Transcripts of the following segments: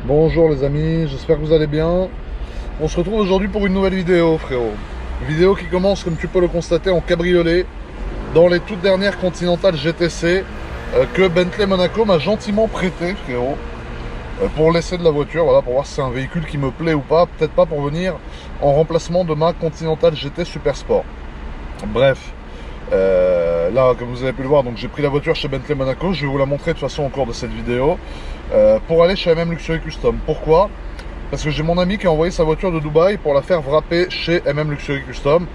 Bonjour les amis, j'espère que vous allez bien. On se retrouve aujourd'hui pour une nouvelle vidéo, frérot. Vidéo qui commence, comme tu peux le constater, en cabriolet dans les toutes dernières Continental GTC que Bentley Monaco m'a gentiment prêté, frérot, pour l'essai de la voiture, voilà, pour voir si c'est un véhicule qui me plaît ou pas. Peut-être pas pour venir en remplacement de ma Continental GT Super Sport. Bref, là, comme vous avez pu le voir, donc j'ai pris la voiture chez Bentley Monaco. Je vais vous la montrer de toute façon au cours de cette vidéo. Pour aller chez MM Luxury Custom. Pourquoi? Parce que j'ai mon ami qui a envoyé sa voiture de Dubaï pour la faire wrapper chez MM Luxury Custom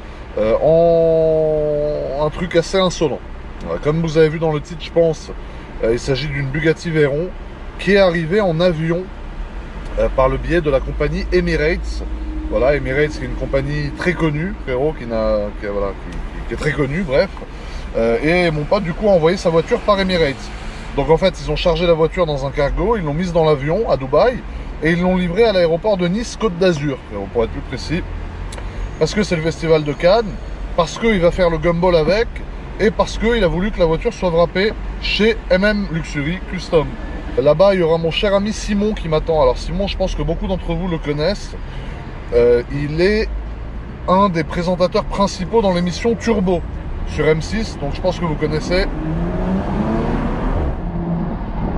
en un truc assez insolent. Comme vous avez vu dans le titre, je pense, il s'agit d'une Bugatti Veyron qui est arrivée en avion par le biais de la compagnie Emirates. Voilà, Emirates qui est une compagnie très connue, frérot, qui est très connue, bref. Et mon pote du coup a envoyé sa voiture par Emirates. Donc en fait, ils ont chargé la voiture dans un cargo, ils l'ont mise dans l'avion à Dubaï et ils l'ont livrée à l'aéroport de Nice Côte d'Azur, pour être plus précis. Parce que c'est le festival de Cannes, parce qu'il va faire le gumball avec et parce qu'il a voulu que la voiture soit wrappée chez MM Luxury Custom. Là-bas, il y aura mon cher ami Simon qui m'attend. Alors Simon, je pense que beaucoup d'entre vous le connaissent. Il est un des présentateurs principaux dans l'émission Turbo sur M6, donc je pense que vous connaissez.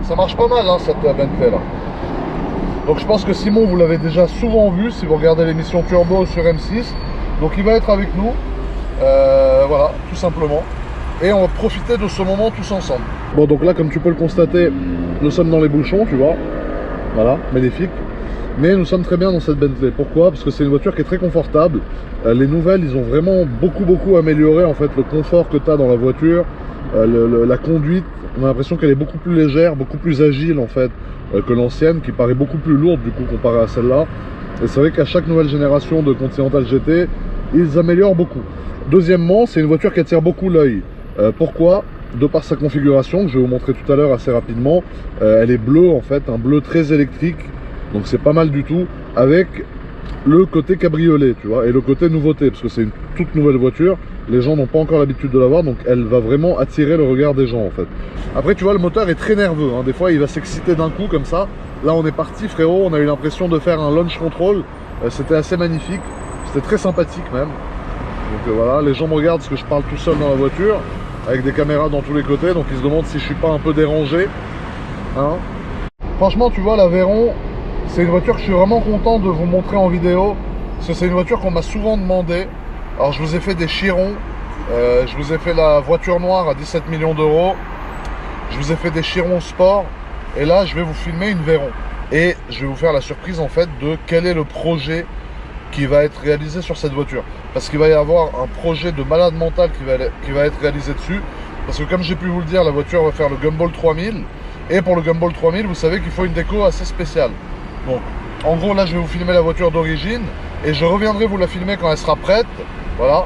Ça marche pas mal, hein, cette Bentley là. Donc je pense que Simon, vous l'avez déjà souvent vu si vous regardez l'émission Turbo sur M6. Donc il va être avec nous, voilà, tout simplement. Et on va profiter de ce moment tous ensemble. Bon, donc là, comme tu peux le constater, nous sommes dans les bouchons, tu vois. Voilà, magnifique. Mais nous sommes très bien dans cette Bentley. Pourquoi? Parce que c'est une voiture qui est très confortable. Les nouvelles, ils ont vraiment beaucoup amélioré en fait le confort que tu as dans la voiture, la conduite. On a l'impression qu'elle est beaucoup plus légère, beaucoup plus agile en fait que l'ancienne, qui paraît beaucoup plus lourde du coup comparée à celle-là. Et c'est vrai qu'à chaque nouvelle génération de Continental GT, ils améliorent beaucoup. Deuxièmement, c'est une voiture qui attire beaucoup l'œil. Pourquoi? De par sa configuration, que je vais vous montrer tout à l'heure assez rapidement. Elle est bleue en fait, un bleu très électrique. Donc c'est pas mal du tout, avec le côté cabriolet, tu vois, et le côté nouveauté, parce que c'est une toute nouvelle voiture, les gens n'ont pas encore l'habitude de l'avoir, donc elle va vraiment attirer le regard des gens en fait. Après tu vois, le moteur est très nerveux, hein. Des fois il va s'exciter d'un coup comme ça. Là on est parti, frérot, on a eu l'impression de faire un launch control, c'était assez magnifique, c'était très sympathique même. Donc voilà, les gens me regardent parce que je parle tout seul dans la voiture, avec des caméras dans tous les côtés, donc ils se demandent si je suis pas un peu dérangé, hein. Franchement tu vois, la Veyron, c'est une voiture que je suis vraiment content de vous montrer en vidéo, parce que c'est une voiture qu'on m'a souvent demandé. Alors je vous ai fait des chirons, je vous ai fait la voiture noire à 17 millions d'euros, je vous ai fait des chirons sport, et là je vais vous filmer une Veyron. Et je vais vous faire la surprise en fait de quel est le projet qui va être réalisé sur cette voiture. Parce qu'il va y avoir un projet de malade mental qui va être réalisé dessus. Parce que comme j'ai pu vous le dire, la voiture va faire le Gumball 3000. Et pour le Gumball 3000, vous savez qu'il faut une déco assez spéciale. Donc, en gros, là, je vais vous filmer la voiture d'origine et je reviendrai vous la filmer quand elle sera prête. Voilà,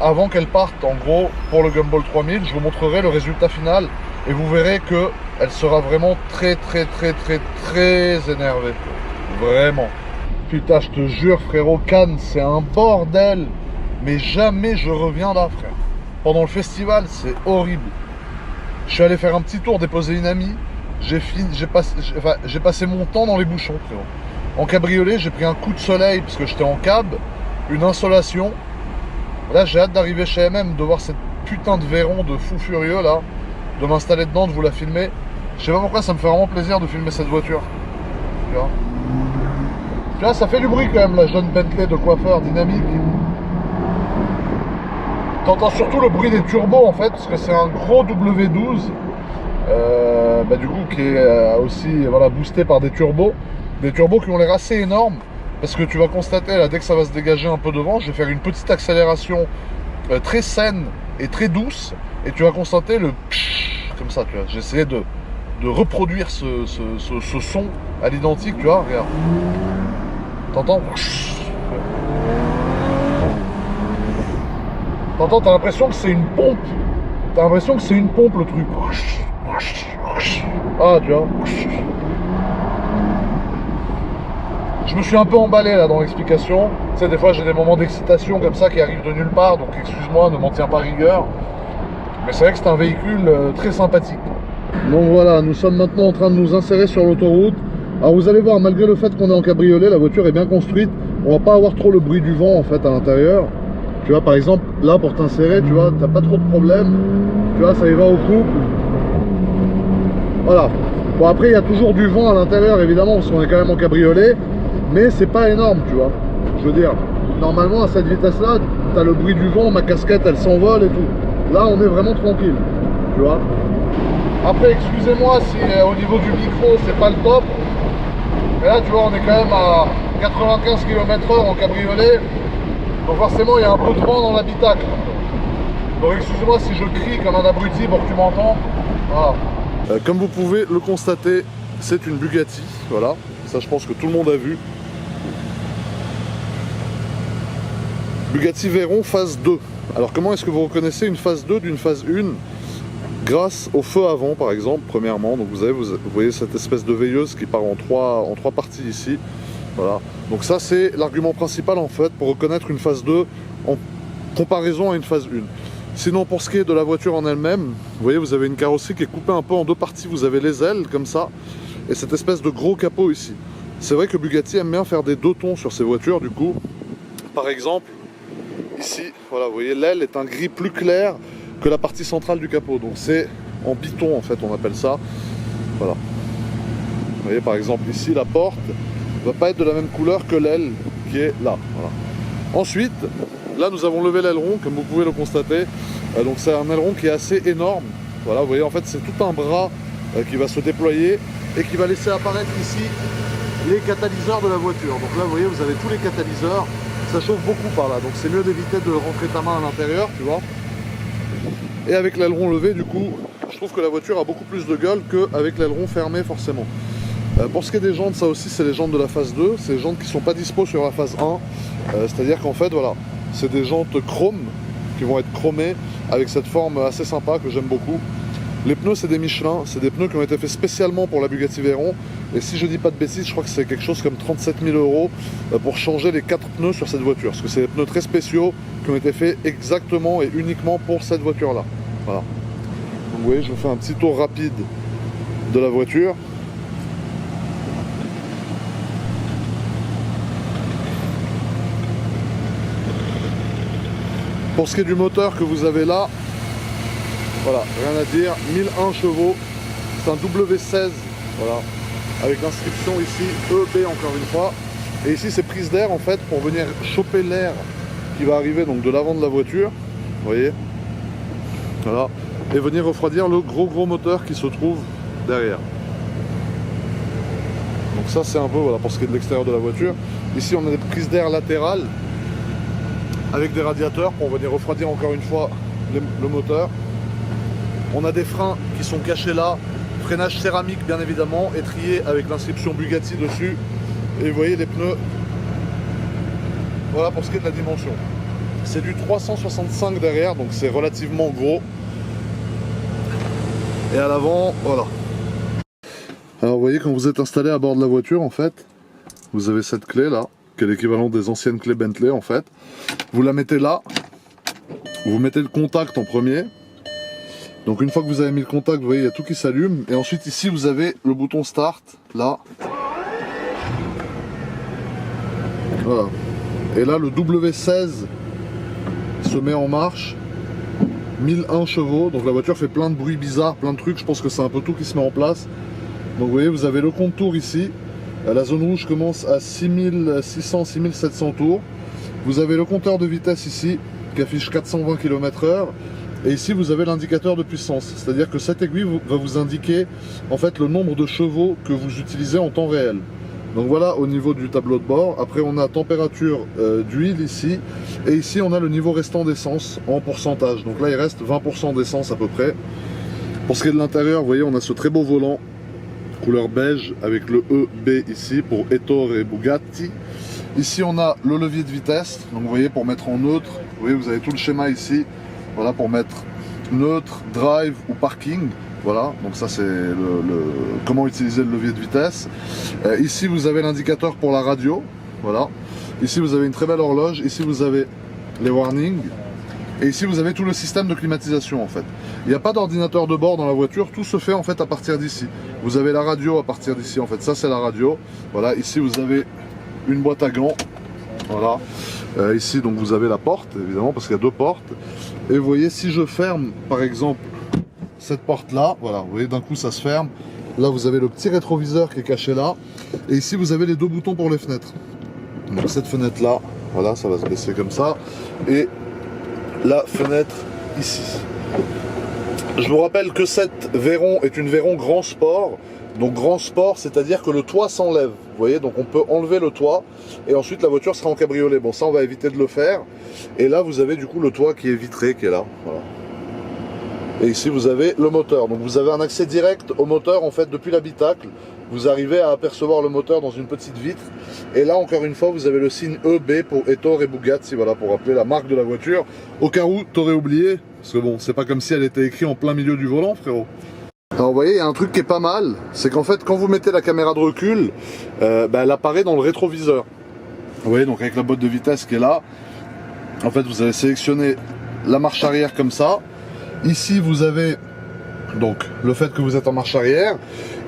avant qu'elle parte, en gros, pour le Gumball 3000, je vous montrerai le résultat final et vous verrez que elle sera vraiment très énervée. Vraiment. Putain, je te jure, frérot, Cannes, c'est un bordel. Mais jamais je reviens là, frère. Pendant le festival, c'est horrible. Je suis allé faire un petit tour, déposer une amie. J'ai passé mon temps dans les bouchons, frérot. En cabriolet, j'ai pris un coup de soleil parce que j'étais en cab, une insolation. Là, j'ai hâte d'arriver chez MM, de voir cette putain de Veyron de fou furieux là, de m'installer dedans, de vous la filmer. Je sais pas pourquoi, ça me fait vraiment plaisir de filmer cette voiture. Tu vois, ça fait du bruit quand même, la jeune Bentley de coiffeur dynamique. T'entends surtout le bruit des turbos en fait, parce que c'est un gros W12. Du coup qui est aussi voilà, boosté par des turbos qui ont l'air assez énormes, parce que tu vas constater là, dès que ça va se dégager un peu devant, je vais faire une petite accélération très saine et très douce, et tu vas constater le psh, comme ça, tu vois. J'ai essayé de reproduire ce son à l'identique, tu vois, regarde, t'entends, t'as l'impression que c'est une pompe, le truc. Ah, tu vois. Je me suis un peu emballé là dans l'explication. Tu sais, des fois j'ai des moments d'excitation comme ça qui arrivent de nulle part, donc excuse-moi, ne m'en tiens pas rigueur. Mais c'est vrai que c'est un véhicule très sympathique. Donc voilà, nous sommes maintenant en train de nous insérer sur l'autoroute. Alors vous allez voir, malgré le fait qu'on est en cabriolet, la voiture est bien construite. On va pas avoir trop le bruit du vent en fait à l'intérieur. Tu vois, par exemple, là pour t'insérer, tu vois, t'as pas trop de problème. Tu vois, ça y va au couple. Voilà. Bon, après, il y a toujours du vent à l'intérieur, évidemment, parce qu'on est quand même en cabriolet. Mais c'est pas énorme, tu vois. Je veux dire, normalement, à cette vitesse-là, t'as le bruit du vent, ma casquette, elle s'envole et tout. Là, on est vraiment tranquille, tu vois. Après, excusez-moi si au niveau du micro, c'est pas le top. Mais là, tu vois, on est quand même à 95 km/h en cabriolet. Donc forcément, il y a un peu de vent dans l'habitacle. Donc excusez-moi si je crie comme un abruti pour que tu m'entends. Voilà. Comme vous pouvez le constater, c'est une Bugatti. Voilà. Ça, je pense que tout le monde a vu. Bugatti Veyron phase 2. Alors comment est-ce que vous reconnaissez une phase 2 d'une phase 1? Grâce au feu avant, par exemple, premièrement. Donc vous voyez cette espèce de veilleuse qui part en trois parties ici. Voilà. Donc ça, c'est l'argument principal en fait pour reconnaître une phase 2 en comparaison à une phase 1. Sinon, pour ce qui est de la voiture en elle-même, vous voyez, vous avez une carrosserie qui est coupée un peu en deux parties. Vous avez les ailes comme ça et cette espèce de gros capot ici. C'est vrai que Bugatti aime bien faire des deux tons sur ses voitures du coup. Par exemple, ici, voilà, vous voyez, l'aile est un gris plus clair que la partie centrale du capot. Donc c'est en biton en fait, on appelle ça. Voilà. Vous voyez, par exemple, ici, la porte ne va pas être de la même couleur que l'aile qui est là. Voilà. Ensuite, là, nous avons levé l'aileron, comme vous pouvez le constater. Donc c'est un aileron qui est assez énorme. Voilà, vous voyez, en fait, c'est tout un bras qui va se déployer et qui va laisser apparaître ici les catalyseurs de la voiture. Donc là, vous voyez, vous avez tous les catalyseurs. Ça chauffe beaucoup par là, donc c'est mieux d'éviter de rentrer ta main à l'intérieur, tu vois. Et avec l'aileron levé, du coup, je trouve que la voiture a beaucoup plus de gueule qu'avec l'aileron fermé, forcément. Pour ce qui est des jantes, ça aussi, c'est les jantes de la phase 2. C'est les jantes qui ne sont pas dispo sur la phase 1. C'est-à-dire qu'en fait, voilà, c'est des jantes chrome qui vont être chromées avec cette forme assez sympa que j'aime beaucoup. Les pneus, c'est des Michelin, c'est des pneus qui ont été faits spécialement pour la Bugatti Veyron. Et si je dis pas de bêtises, je crois que c'est quelque chose comme 37 000 € pour changer les 4 pneus sur cette voiture. Parce que c'est des pneus très spéciaux qui ont été faits exactement et uniquement pour cette voiture-là. Voilà. Donc vous voyez, je vous fais un petit tour rapide de la voiture. Pour ce qui est du moteur que vous avez là, voilà, rien à dire, 1001 chevaux, c'est un W16, voilà, avec l'inscription ici EB encore une fois. Et ici c'est prise d'air en fait pour venir choper l'air qui va arriver donc de l'avant de la voiture, vous voyez, voilà, et venir refroidir le gros moteur qui se trouve derrière. Donc ça c'est un peu, voilà, pour ce qui est de l'extérieur de la voiture. Ici on a des prises d'air latérales avec des radiateurs pour venir refroidir encore une fois le moteur. On a des freins qui sont cachés là, freinage céramique bien évidemment, étrié avec l'inscription Bugatti dessus. Et vous voyez les pneus, voilà pour ce qui est de la dimension. C'est du 365 derrière, donc c'est relativement gros. Et à l'avant, voilà. Alors vous voyez, quand vous êtes installé à bord de la voiture, en fait, vous avez cette clé là, qui est l'équivalent des anciennes clés Bentley en fait. Vous la mettez là, vous mettez le contact en premier. Donc une fois que vous avez mis le contact, vous voyez, il y a tout qui s'allume. Et ensuite ici, vous avez le bouton Start, là. Voilà. Et là, le W16 se met en marche. 1001 chevaux. Donc la voiture fait plein de bruits bizarres, plein de trucs. Je pense que c'est un peu tout qui se met en place. Donc vous voyez, vous avez le compte tour ici. La zone rouge commence à 6600-6700 tours. Vous avez le compteur de vitesse ici, qui affiche 420 km/h. Et ici vous avez l'indicateur de puissance, c'est-à-dire que cette aiguille va vous indiquer en fait le nombre de chevaux que vous utilisez en temps réel. Donc voilà au niveau du tableau de bord. Après on a température d'huile ici, et ici on a le niveau restant d'essence en pourcentage. Donc là il reste 20% d'essence à peu près. Pour ce qui est de l'intérieur, vous voyez on a ce très beau volant couleur beige avec le EB ici pour Ettore et Bugatti. Ici on a le levier de vitesse, donc vous voyez pour mettre en neutre, vous voyez vous avez tout le schéma ici. Voilà pour mettre neutre, drive ou parking. Voilà, donc ça c'est comment utiliser le levier de vitesse. Ici vous avez l'indicateur pour la radio. Voilà. Ici vous avez une très belle horloge. Ici vous avez les warnings. Et ici vous avez tout le système de climatisation en fait. Il n'y a pas d'ordinateur de bord dans la voiture, tout se fait en fait à partir d'ici. Vous avez la radio à partir d'ici en fait, ça c'est la radio. Voilà, ici vous avez une boîte à gants. Voilà, ici donc vous avez la porte évidemment parce qu'il y a deux portes. Et vous voyez, si je ferme par exemple cette porte là, voilà, vous voyez d'un coup ça se ferme. Là vous avez le petit rétroviseur qui est caché là. Et ici vous avez les deux boutons pour les fenêtres. Donc cette fenêtre là, voilà, ça va se baisser comme ça. Et la fenêtre ici. Je vous rappelle que cette Veyron est une Veyron grand sport. Donc grand sport, c'est-à-dire que le toit s'enlève. Vous voyez, donc on peut enlever le toit et ensuite la voiture sera en cabriolet. Bon, ça on va éviter de le faire. Et là vous avez du coup le toit qui est vitré, qui est là. Voilà. Et ici vous avez le moteur. Donc vous avez un accès direct au moteur en fait depuis l'habitacle. Vous arrivez à apercevoir le moteur dans une petite vitre. Et là encore une fois vous avez le signe EB pour Ettore et Bugatti, voilà, pour rappeler la marque de la voiture. Au cas où t'aurais oublié, parce que bon, c'est pas comme si elle était écrite en plein milieu du volant, frérot. Alors vous voyez, il y a un truc qui est pas mal, c'est qu'en fait quand vous mettez la caméra de recul, elle apparaît dans le rétroviseur. Vous voyez, donc avec la boîte de vitesse qui est là, en fait vous allez sélectionner la marche arrière comme ça. Ici vous avez donc le fait que vous êtes en marche arrière,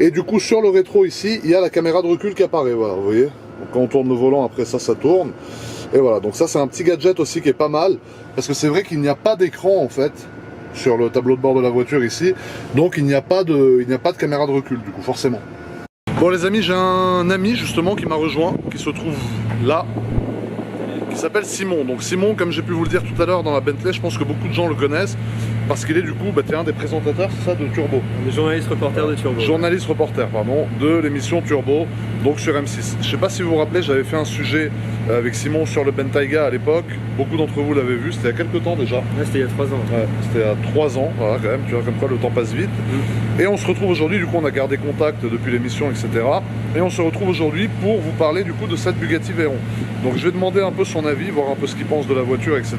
et du coup sur le rétro ici, il y a la caméra de recul qui apparaît, voilà, vous voyez. Donc quand on tourne le volant, après ça tourne. Et voilà, donc ça c'est un petit gadget aussi qui est pas mal, parce que c'est vrai qu'il n'y a pas d'écran en fait sur le tableau de bord de la voiture ici, donc il n'y a pas de caméra de recul du coup forcément. Bon les amis, j'ai un ami justement qui m'a rejoint, qui se trouve là, qui s'appelle Simon. Donc Simon, comme j'ai pu vous le dire tout à l'heure dans la Bentley, je pense que beaucoup de gens le connaissent, parce qu'il est du coup un des présentateurs, c'est ça, de Turbo. Les journalistes reporters de Turbo. Journaliste reporter, pardon, de l'émission Turbo, donc sur M6. Je sais pas si vous vous rappelez, j'avais fait un sujet avec Simon sur le Bentayga à l'époque. Beaucoup d'entre vous l'avaient vu, c'était il y a quelques temps déjà. Ouais, c'était il y a 3 ans. Ouais, c'était il y a 3 ans, voilà quand même, tu vois comme quoi le temps passe vite. Et on se retrouve aujourd'hui, du coup on a gardé contact depuis l'émission, etc. Et on se retrouve aujourd'hui pour vous parler du coup de cette Bugatti Veyron. Donc je vais demander un peu son avis, voir un peu ce qu'il pense de la voiture, etc.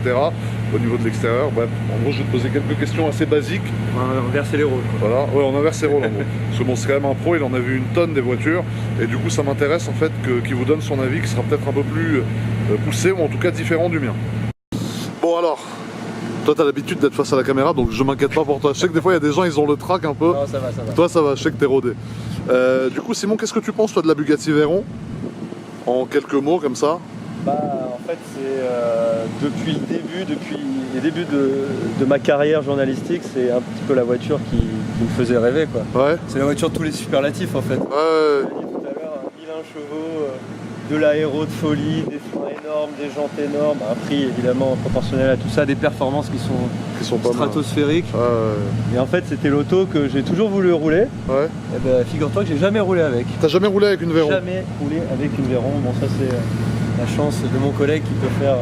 Au niveau de l'extérieur, bref, en gros je vais te poser quelques questions assez basiques. On va inverser les rôles, quoi. Voilà, ouais, on inverse les rôles en gros. Parce que bon, c'est quand même un pro, il en a vu une tonne des voitures. Et du coup ça m'intéresse en fait qu'il vous donne son avis qui sera peut-être un peu plus poussé, ou en tout cas différent du mien. Bon alors, toi t'as l'habitude d'être face à la caméra, donc je m'inquiète pas pour toi. Je sais que des fois il y a des gens, ils ont le trac un peu. Non, ça va, ça va. Toi ça va, je sais que t'es rodé. Du coup Simon, qu'est-ce que tu penses toi de la Bugatti Veyron? En quelques mots comme ça. Bah en fait c'est depuis les débuts de ma carrière journalistique, c'est un petit peu la voiture qui me faisait rêver, quoi. Ouais. C'est la voiture de tous les superlatifs en fait. Ouais. Je l'ai dit tout à l'heure, 1001 chevaux, de l'aéro de folie, des freins énormes, des jantes énormes, un prix évidemment proportionnel à tout ça, des performances qui sont pas stratosphériques. Ouais. Et en fait c'était l'auto que j'ai toujours voulu rouler. Ouais. Et ben figure-toi que j'ai jamais roulé avec. T'as jamais roulé avec une Veyron? Jamais roulé avec une Veyron. Bon ça c'est la chance de mon collègue qui peut faire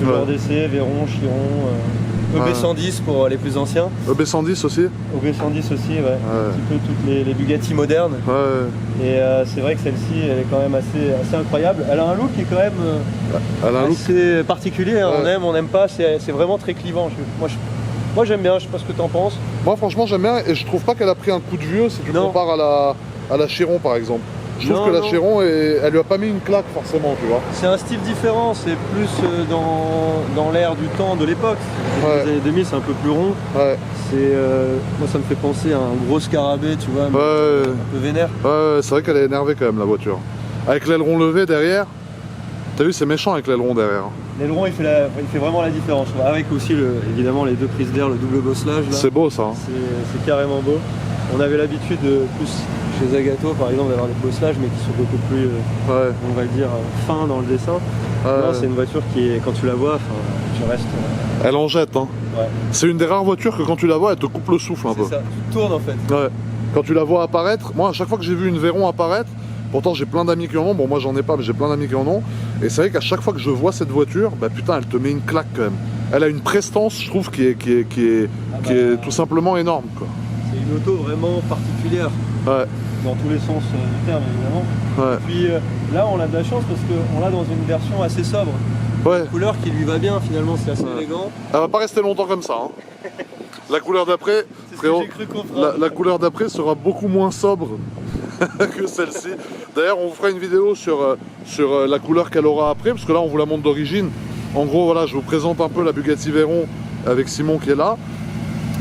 ce genre d'essai, Veyron, Chiron, EB110 pour les plus anciens. EB110 aussi? EB110 aussi, ouais. Un petit peu toutes les Bugatti modernes. Ouais. Et c'est vrai que celle-ci, elle est quand même assez incroyable. Elle a un look qui est quand même assez particulier. Hein. Ouais. On n'aime pas, c'est vraiment très clivant. Moi j'aime bien, je sais pas ce que tu en penses. Moi franchement j'aime bien, et je trouve pas qu'elle a pris un coup de vieux si tu compares à la Chiron par exemple. Je trouve que la Chiron, elle lui a pas mis une claque forcément, tu vois. C'est un style différent, c'est plus dans l'air du temps de l'époque. Les années 2000, c'est un peu plus rond. Ouais. Moi, ça me fait penser à un gros scarabée, tu vois, un peu vénère. Ouais, c'est vrai qu'elle est énervée quand même, la voiture. Avec l'aileron levé derrière, t'as vu, c'est méchant avec l'aileron derrière. L'aileron, il fait vraiment la différence. Avec aussi, évidemment, les deux prises d'air, le double bosselage. C'est beau ça. Hein. C'est carrément beau. On avait l'habitude plus chez Zagato par exemple d'avoir des bosselages mais qui sont beaucoup plus on va le dire fins dans le dessin. Là c'est une voiture qui est, quand tu la vois, tu restes. Elle en jette hein. Ouais. C'est une des rares voitures que quand tu la vois elle te coupe le souffle un peu. C'est ça, tu tournes en fait. Ouais. Quand tu la vois apparaître, moi à chaque fois que j'ai vu une Veyron apparaître, pourtant j'ai plein d'amis qui en ont, bon moi j'en ai pas mais j'ai plein d'amis qui en ont, et c'est vrai qu'à chaque fois que je vois cette voiture, bah putain elle te met une claque quand même. Elle a une prestance je trouve qui est tout simplement énorme quoi. C'est une auto vraiment particulière. Ouais. Dans tous les sens du terme évidemment. Ouais. Et puis là on a de la chance parce qu'on l'a dans une version assez sobre. Ouais. Une couleur qui lui va bien finalement, c'est assez élégant. Elle va pas rester longtemps comme ça. Hein. La couleur d'après, frérot, la couleur d'après sera beaucoup moins sobre que celle-ci. D'ailleurs on vous fera une vidéo sur la couleur qu'elle aura après, parce que là on vous la montre d'origine. En gros voilà, je vous présente un peu la Bugatti Veyron avec Simon qui est là.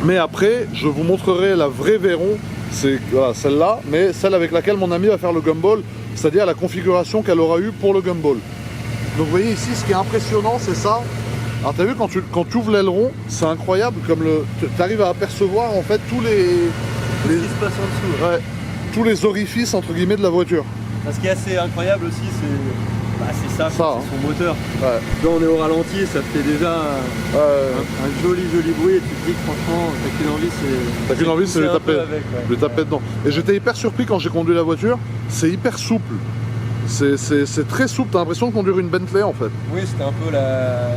Mais après, je vous montrerai la vraie Veyron, c'est voilà, celle-là, mais celle avec laquelle mon ami va faire le gumball, c'est-à-dire la configuration qu'elle aura eue pour le gumball. Donc vous voyez ici, ce qui est impressionnant, c'est ça. Alors tu as vu, quand tu ouvres l'aileron, c'est incroyable, comme tu arrives à apercevoir en fait tous les ce qui se passe en dessous. Ouais, tous les orifices entre guillemets de la voiture. Ce qui est assez incroyable aussi, c'est ça, c'est hein. son moteur. Ouais. Quand on est au ralenti, ça fait déjà un joli bruit et tu te dis que franchement, t'as qu'une envie, c'est de taper dedans. Et j'étais hyper surpris quand j'ai conduit la voiture, c'est hyper souple. C'est très souple, t'as l'impression de conduire une Bentley en fait. Oui, c'était un peu la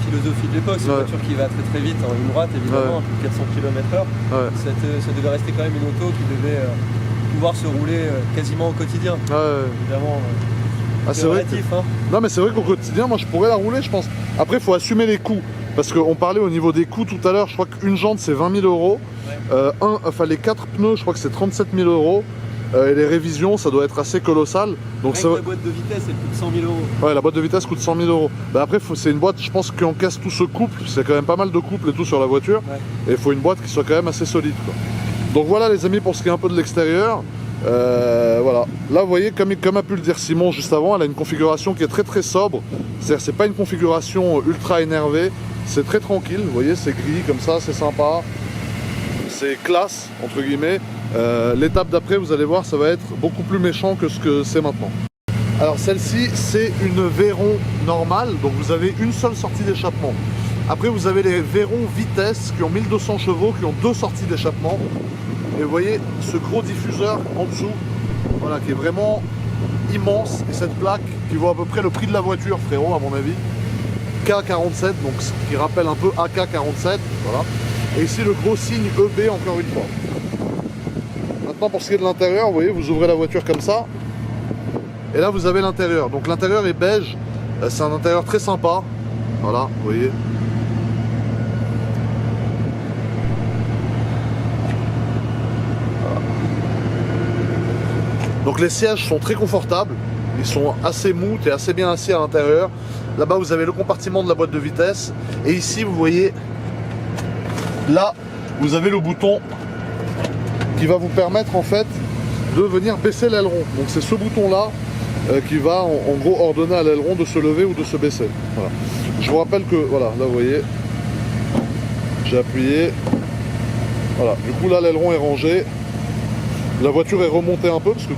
philosophie de l'époque, c'est une voiture qui va très vite en ligne droite évidemment, à plus de 400 km/h. Ça devait rester quand même une auto qui devait pouvoir se rouler quasiment au quotidien. Évidemment, c'est relatif. Hein. Non mais c'est vrai qu'au quotidien, moi je pourrais la rouler je pense. Après il faut assumer les coûts, parce qu'on parlait au niveau des coûts tout à l'heure, je crois qu'une jante c'est 20 000 euros, les 4 pneus je crois que c'est 37 000 euros. Et les révisions, ça doit être assez colossal. Donc la boîte de vitesse, elle coûte 100 000 euros. Ouais, la boîte de vitesse coûte 100 000 euros. Bah après, c'est une boîte, je pense, qui encaisse tout ce couple. C'est quand même pas mal de couple et tout sur la voiture. Et il faut une boîte qui soit quand même assez solide, quoi. Donc voilà, les amis, pour ce qui est un peu de l'extérieur. Voilà. Là, vous voyez, comme a pu le dire Simon juste avant, elle a une configuration qui est très sobre. C'est-à-dire, c'est pas une configuration ultra énervée. C'est très tranquille. Vous voyez, c'est gris comme ça, c'est sympa. C'est classe, entre guillemets. L'étape d'après, vous allez voir, ça va être beaucoup plus méchant que ce que c'est maintenant. Alors celle-ci, c'est une Veyron normale, donc vous avez une seule sortie d'échappement. Après, vous avez les Veyron vitesse qui ont 1200 chevaux, qui ont 2 sorties d'échappement. Et vous voyez ce gros diffuseur en dessous, voilà, qui est vraiment immense. Et cette plaque qui vaut à peu près le prix de la voiture, frérot, à mon avis. K47, donc qui rappelle un peu AK47, voilà. Et ici le gros signe EB encore une fois. Maintenant pour ce qui est de l'intérieur, vous voyez, vous ouvrez la voiture comme ça. Et là vous avez l'intérieur. Donc l'intérieur est beige. C'est un intérieur très sympa. Voilà, vous voyez. Voilà. Donc les sièges sont très confortables. Ils sont assez mous et assez bien assis à l'intérieur. Là-bas vous avez le compartiment de la boîte de vitesse. Et ici vous voyez, là vous avez le bouton qui va vous permettre en fait de venir baisser l'aileron. Donc c'est ce bouton là qui va en gros ordonner à l'aileron de se lever ou de se baisser. Voilà. Je vous rappelle que voilà, là vous voyez, j'ai appuyé, voilà, du coup là l'aileron est rangé, la voiture est remontée un peu parce que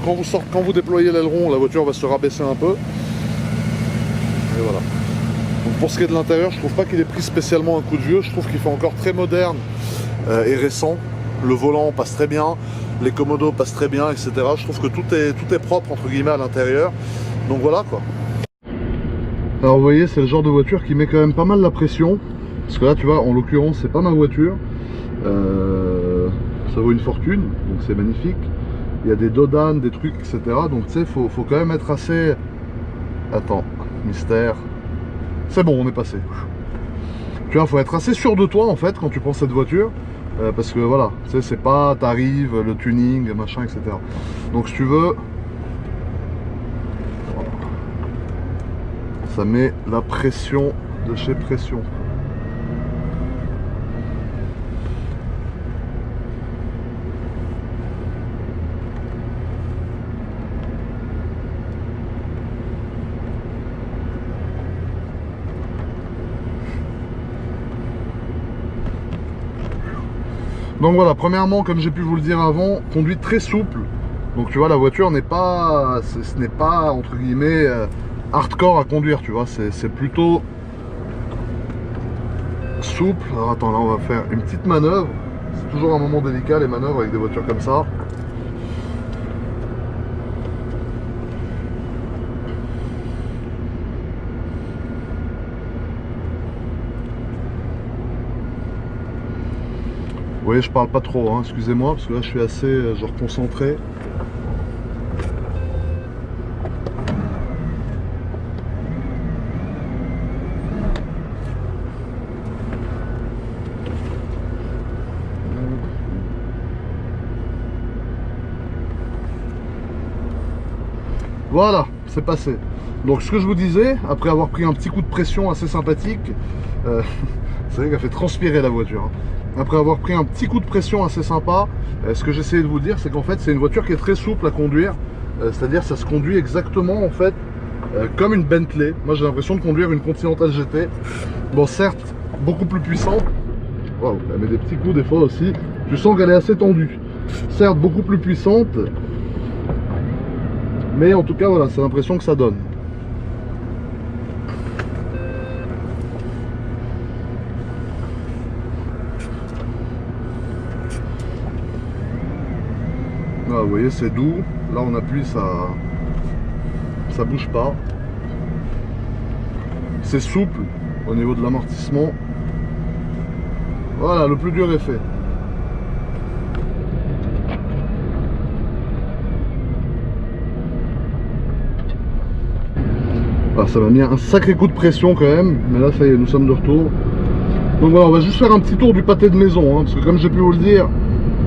quand vous déployez l'aileron, la voiture va se rabaisser un peu. Et voilà. Donc pour ce qui est de l'intérieur, je trouve pas qu'il ait pris spécialement un coup de vieux, je trouve qu'il fait encore très moderne et récent. Le volant passe très bien, les commodos passent très bien, etc. Je trouve que tout est propre entre guillemets à l'intérieur. Donc voilà quoi. Alors vous voyez, c'est le genre de voiture qui met quand même pas mal la pression. Parce que là tu vois, en l'occurrence c'est pas ma voiture. Ça vaut une fortune, donc c'est magnifique. Il y a des dodanes, des trucs, etc. Donc tu sais, faut quand même être assez... Attends, mystère. C'est bon, on est passé. Tu vois, faut être assez sûr de toi en fait quand tu prends cette voiture. Parce que voilà, tu sais, c'est pas t'arrives, le tuning, machin, etc. Donc si tu veux, ça met la pression de chez pression. Donc voilà, premièrement, comme j'ai pu vous le dire avant, conduite très souple. Donc tu vois, la voiture n'est pas, ce n'est pas entre guillemets hardcore à conduire, tu vois, c'est plutôt souple. Alors attends, là on va faire une petite manœuvre. C'est toujours un moment délicat les manœuvres avec des voitures comme ça. Vous voyez, je parle pas trop, hein, excusez-moi, parce que là je suis assez genre concentré. Voilà, c'est passé. Donc ce que je vous disais, après avoir pris un petit coup de pression assez sympathique, C'est vrai qu'elle fait transpirer la voiture. Après avoir pris un petit coup de pression assez sympa, ce que j'essayais de vous dire, c'est qu'en fait, c'est une voiture qui est très souple à conduire. C'est-à-dire, ça se conduit exactement, en fait, comme une Bentley. Moi, j'ai l'impression de conduire une Continental GT. Bon, certes, beaucoup plus puissante. Waouh, elle met des petits coups des fois aussi. Tu sens qu'elle est assez tendue. Certes, beaucoup plus puissante. Mais en tout cas, voilà, c'est l'impression que ça donne. Là, vous voyez, c'est doux. Là, on appuie, ça bouge pas. C'est souple au niveau de l'amortissement. Voilà, le plus dur est fait. Ah, ça m'a mis un sacré coup de pression quand même. Mais là, ça y est, nous sommes de retour. Donc voilà, on va juste faire un petit tour du pâté de maison. Parce que comme j'ai pu vous le dire,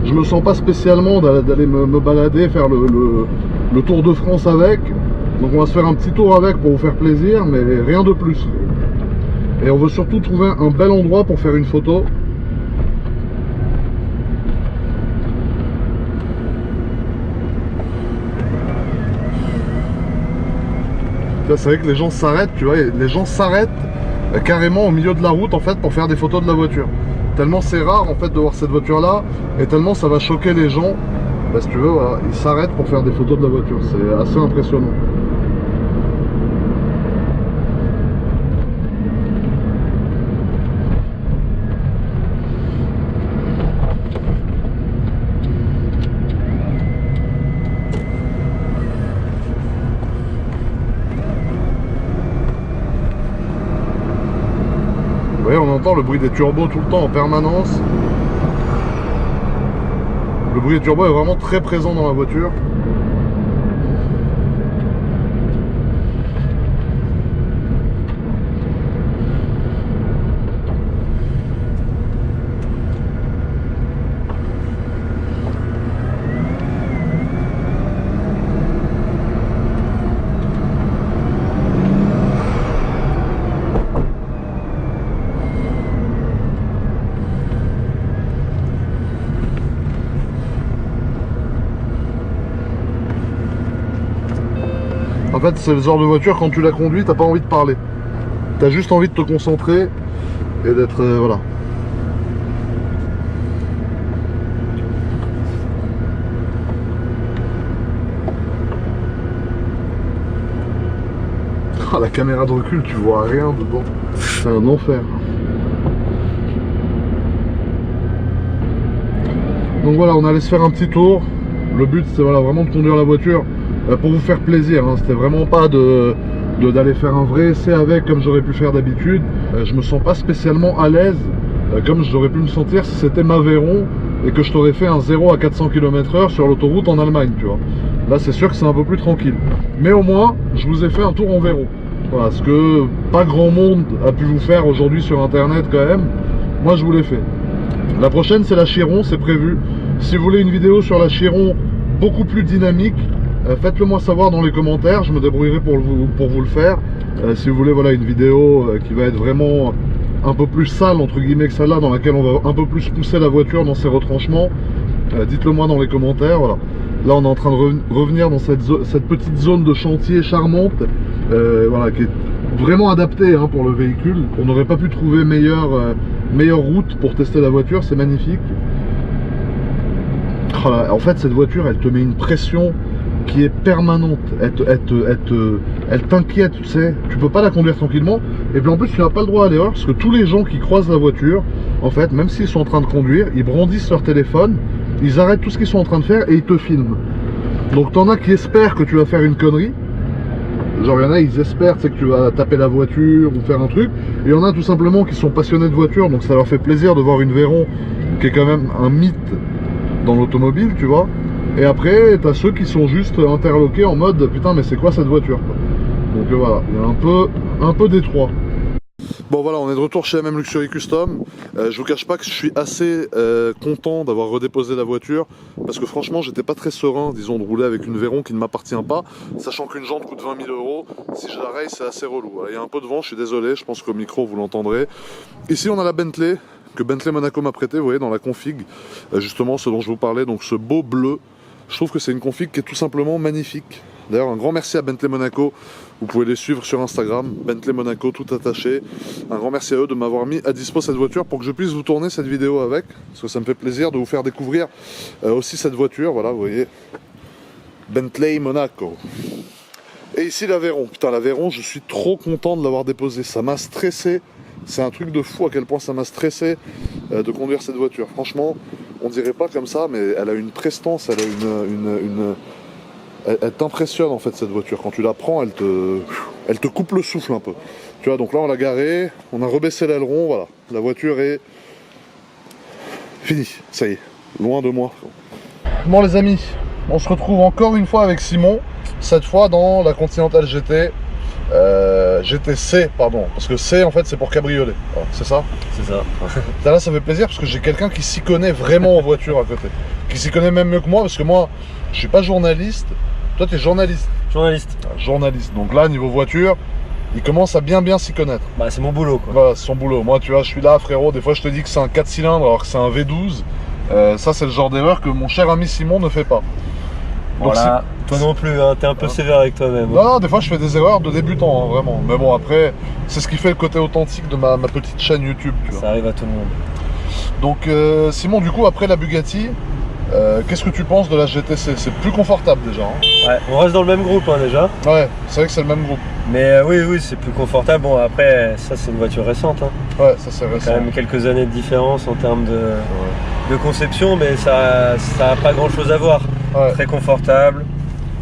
je me sens pas spécialement d'aller me balader, faire le tour de France avec. Donc on va se faire un petit tour avec pour vous faire plaisir, mais rien de plus. Et on veut surtout trouver un bel endroit pour faire une photo. C'est vrai que les gens s'arrêtent, tu vois, les gens s'arrêtent carrément au milieu de la route en fait pour faire des photos de la voiture. Tellement c'est rare en fait de voir cette voiture là, et tellement ça va choquer les gens, bah, si tu veux, voilà, ils s'arrêtent pour faire des photos de la voiture, c'est assez impressionnant. Vous voyez, on entend le bruit des turbos tout le temps en permanence. Le bruit des turbos est vraiment très présent dans la voiture. En fait, c'est le genre de voiture, quand tu la conduis, t'as pas envie de parler. T'as juste envie de te concentrer et d'être... voilà. Ah, la caméra de recul, tu vois rien dedans. C'est un enfer. Donc voilà, on allait se faire un petit tour. Le but, c'est voilà, vraiment de conduire la voiture pour vous faire plaisir. C'était vraiment pas d'aller faire un vrai essai avec comme j'aurais pu faire d'habitude. Je me sens pas spécialement à l'aise comme j'aurais pu me sentir si c'était ma Veyron et que je t'aurais fait un 0 à 400 km/h sur l'autoroute en Allemagne, tu vois. Là, c'est sûr que c'est un peu plus tranquille. Mais au moins, je vous ai fait un tour en Veyron. Voilà, ce que pas grand monde a pu vous faire aujourd'hui sur internet quand même. Moi, je vous l'ai fait. La prochaine, c'est la Chiron, c'est prévu. Si vous voulez une vidéo sur la Chiron beaucoup plus dynamique, faites-le moi savoir dans les commentaires, je me débrouillerai pour vous le faire. Si vous voulez voilà, une vidéo qui va être vraiment un peu plus sale entre guillemets que celle-là, dans laquelle on va un peu plus pousser la voiture dans ses retranchements, dites-le moi dans les commentaires. Voilà. Là on est en train de revenir dans cette petite zone de chantier charmante, voilà, qui est vraiment adaptée hein, pour le véhicule. On n'aurait pas pu trouver meilleure route pour tester la voiture, c'est magnifique. En fait cette voiture elle te met une pression qui est permanente, elle t'inquiète, tu sais, tu peux pas la conduire tranquillement, et puis en plus tu n'as pas le droit à l'erreur, parce que tous les gens qui croisent la voiture, en fait, même s'ils sont en train de conduire, ils brandissent leur téléphone, ils arrêtent tout ce qu'ils sont en train de faire et ils te filment. Donc t'en as qui espèrent que tu vas faire une connerie, genre il y en a ils espèrent que tu vas taper la voiture ou faire un truc, et il y en a tout simplement qui sont passionnés de voiture, donc ça leur fait plaisir de voir une Veyron qui est quand même un mythe dans l'automobile, tu vois. Et après, t'as ceux qui sont juste interloqués en mode putain, mais c'est quoi cette voiture quoi. Donc voilà, il y a un peu des trois. Bon voilà, on est de retour chez MM Luxury Custom. Je vous cache pas que je suis assez content d'avoir redéposé la voiture parce que franchement j'étais pas très serein, disons, de rouler avec une Veyron qui ne m'appartient pas, sachant qu'une jante coûte 20 000 €. Si je la raye, c'est assez relou. Il y a un peu de vent, je suis désolé, je pense qu'au micro vous l'entendrez. Ici on a la Bentley que Bentley Monaco m'a prêté, vous voyez, dans la config, justement ce dont je vous parlais, donc ce beau bleu. Je trouve que c'est une config qui est tout simplement magnifique. D'ailleurs, un grand merci à Bentley Monaco. Vous pouvez les suivre sur Instagram, Bentley Monaco, tout attaché. Un grand merci à eux de m'avoir mis à dispo cette voiture pour que je puisse vous tourner cette vidéo avec. Parce que ça me fait plaisir de vous faire découvrir aussi cette voiture. Voilà, vous voyez, Bentley Monaco. Et ici la Veyron. Putain, la Veyron, je suis trop content de l'avoir déposée. Ça m'a stressé. C'est un truc de fou à quel point ça m'a stressé de conduire cette voiture. Franchement, on dirait pas comme ça, mais elle a une prestance, elle a elle t'impressionne en fait cette voiture. Quand tu la prends, elle te coupe le souffle un peu. Tu vois, donc là on l'a garée, on a rebaissé l'aileron, voilà. La voiture est finie, ça y est, loin de moi. Bon les amis, on se retrouve encore une fois avec Simon, cette fois dans la Continental GT. GTC, pardon, parce que C en fait c'est pour cabriolet, voilà, c'est ça? C'est ça. Là ça fait plaisir parce que j'ai quelqu'un qui s'y connaît vraiment en voiture à côté, qui s'y connaît même mieux que moi, parce que moi je suis pas journaliste, toi tu es journaliste. Journaliste. Journaliste, donc là niveau voiture, il commence à bien s'y connaître. Bah c'est mon boulot quoi. Voilà, c'est son boulot. Moi tu vois, je suis là frérot, des fois je te dis que c'est un 4 cylindres alors que c'est un V12, ça c'est le genre d'erreur que mon cher ami Simon ne fait pas. Donc, voilà, toi non plus, hein, t'es un peu sévère avec toi-même. Non, des fois je fais des erreurs de débutant, hein, vraiment. Mais bon, après, c'est ce qui fait le côté authentique de ma petite chaîne YouTube. Tu vois. Ça arrive à tout le monde. Donc, Simon, du coup, après la Bugatti, qu'est-ce que tu penses de la GTC? C'est plus confortable déjà. Hein. Ouais, on reste dans le même groupe hein, déjà. Ouais, c'est vrai que c'est le même groupe. Mais oui, c'est plus confortable. Bon, après, ça c'est une voiture récente. Hein. Ouais, ça c'est récent. Quand même quelques années de différence en termes de conception, mais ça n'a pas grand-chose à voir. Ouais. Très confortable,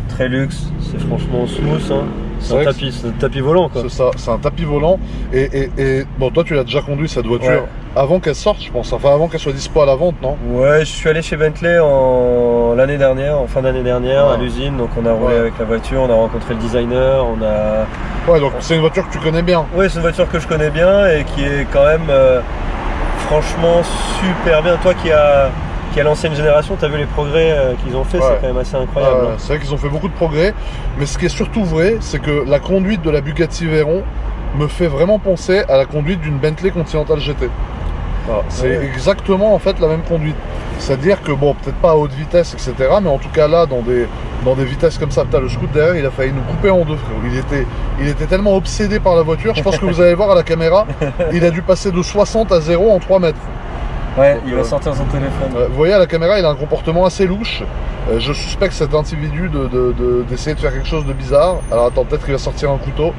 très luxe, c'est franchement smooth. Hein. C'est un tapis volant quoi. C'est ça, c'est un tapis volant. Et bon, toi tu l'as déjà conduit cette voiture avant qu'elle sorte, je pense. Enfin, avant qu'elle soit dispo à la vente, non? Ouais, je suis allé chez Bentley l'année dernière, en fin d'année dernière, à l'usine. Donc on a roulé avec la voiture, on a rencontré le designer, on a. Ouais, donc c'est une voiture que tu connais bien. Oui, c'est une voiture que je connais bien et qui est quand même franchement super bien. Toi qui a l'ancienne génération, tu as vu les progrès qu'ils ont fait, c'est quand même assez incroyable. Hein. C'est vrai qu'ils ont fait beaucoup de progrès, mais ce qui est surtout vrai, c'est que la conduite de la Bugatti Veyron me fait vraiment penser à la conduite d'une Bentley Continental GT. Voilà. C'est exactement en fait la même conduite. C'est-à-dire que bon, peut-être pas à haute vitesse, etc. Mais en tout cas là, dans des vitesses comme ça, putain, le scoot derrière, il a failli nous couper en deux, frère. Il était tellement obsédé par la voiture, je pense que vous allez voir à la caméra, il a dû passer de 60 à 0 en 3 mètres. Ouais, donc, il va sortir son téléphone. Vous voyez à la caméra, il a un comportement assez louche. Je suspecte cet individu d'essayer de faire quelque chose de bizarre. Alors attends, peut-être qu'il va sortir un couteau.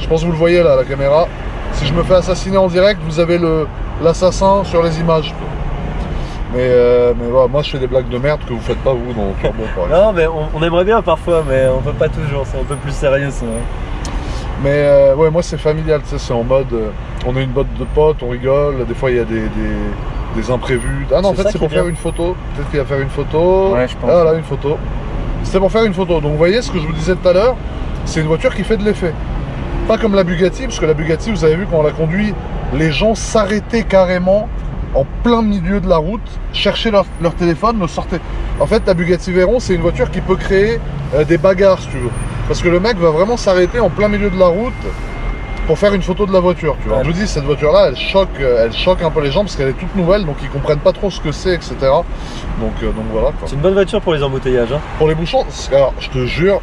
Je pense que vous le voyez là à la caméra. Si je me fais assassiner en direct, vous avez l'assassin sur les images. Mais voilà, moi je fais des blagues de merde que vous faites pas vous dans Turbo. Non, mais on aimerait bien parfois, mais on peut pas toujours. C'est un peu plus sérieux, c'est vrai. Mais ouais, moi c'est familial, tu sais, c'est en mode, on a une botte de potes, on rigole. Des fois il y a des imprévus. Ah non, en fait c'est pour faire une photo. Peut-être qu'il va faire une photo. Ouais, je pense. Ah là, une photo. C'était pour faire une photo. Donc vous voyez ce que je vous disais tout à l'heure, c'est une voiture qui fait de l'effet. Pas comme la Bugatti, parce que la Bugatti, vous avez vu quand on l'a conduit, les gens s'arrêtaient carrément en plein milieu de la route, cherchaient leur téléphone, le sortaient. En fait, la Bugatti Veyron, c'est une voiture qui peut créer des bagarres, si tu veux. Parce que le mec va vraiment s'arrêter en plein milieu de la route pour faire une photo de la voiture, tu vois. Je vous dis, cette voiture-là, elle choque un peu les gens parce qu'elle est toute nouvelle, donc ils comprennent pas trop ce que c'est, etc. Donc voilà. C'est une bonne voiture pour les embouteillages. Hein. Pour les bouchons, alors je te jure,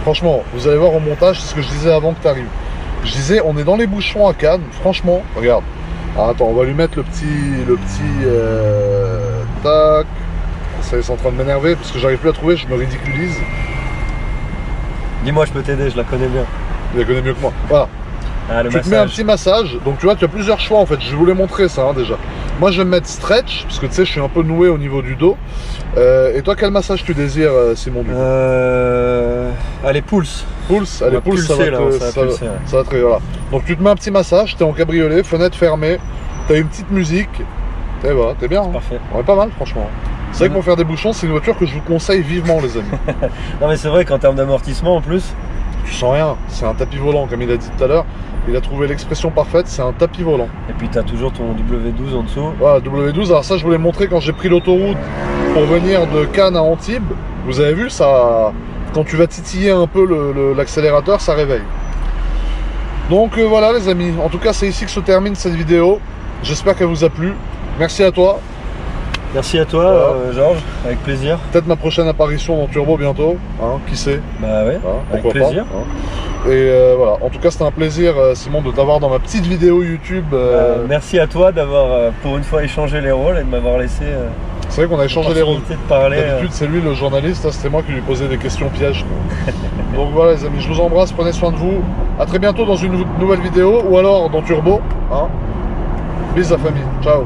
franchement, vous allez voir au montage, c'est ce que je disais avant que tu arrives. Je disais, on est dans les bouchons à Cannes, franchement, regarde. Alors, attends, on va lui mettre le petit tac. Ça est en train de m'énerver parce que j'arrive plus à trouver, je me ridiculise. Dis-moi, je peux t'aider, je la connais bien. Tu la connais mieux que moi. Voilà. Ah, tu te mets un petit massage, donc tu vois, tu as plusieurs choix en fait, je vais vous les montrer ça hein, déjà. Moi je vais me mettre stretch, parce que tu sais, je suis un peu noué au niveau du dos. Et toi, quel massage tu désires, Simon? Allez, pulse. Pulse, allez, pulse, ça va très voilà. Donc tu te mets un petit massage, t'es en cabriolet, fenêtre fermée, t'as une petite musique, et voilà, t'es bien. Hein. Parfait. Ouais, pas mal franchement. C'est vrai que pour faire des bouchons, c'est une voiture que je vous conseille vivement les amis. Non mais c'est vrai qu'en termes d'amortissement en plus, tu sens rien, c'est un tapis volant comme il a dit tout à l'heure. Il a trouvé l'expression parfaite, c'est un tapis volant. Et puis tu as toujours ton W12 en dessous. Voilà, W12, alors ça je vous l'ai montré quand j'ai pris l'autoroute pour venir de Cannes à Antibes. Vous avez vu, ça, quand tu vas titiller un peu l'accélérateur, ça réveille. Donc voilà les amis, en tout cas c'est ici que se termine cette vidéo. J'espère qu'elle vous a plu. Merci à toi. Merci à toi, voilà. Georges, avec plaisir. Peut-être ma prochaine apparition dans Turbo bientôt, hein, qui sait. Bah ouais, hein, avec plaisir. Pas, hein. Et voilà, en tout cas c'était un plaisir Simon de t'avoir dans ma petite vidéo YouTube. Merci à toi d'avoir pour une fois échangé les rôles et de m'avoir laissé... c'est vrai qu'on a échangé les rôles. D'habitude c'est lui le journaliste, c'était moi qui lui posais des questions pièges. Donc voilà les amis, je vous embrasse, prenez soin de vous. A très bientôt dans une nouvelle vidéo ou alors dans Turbo. Hein. Bisous la famille, ciao.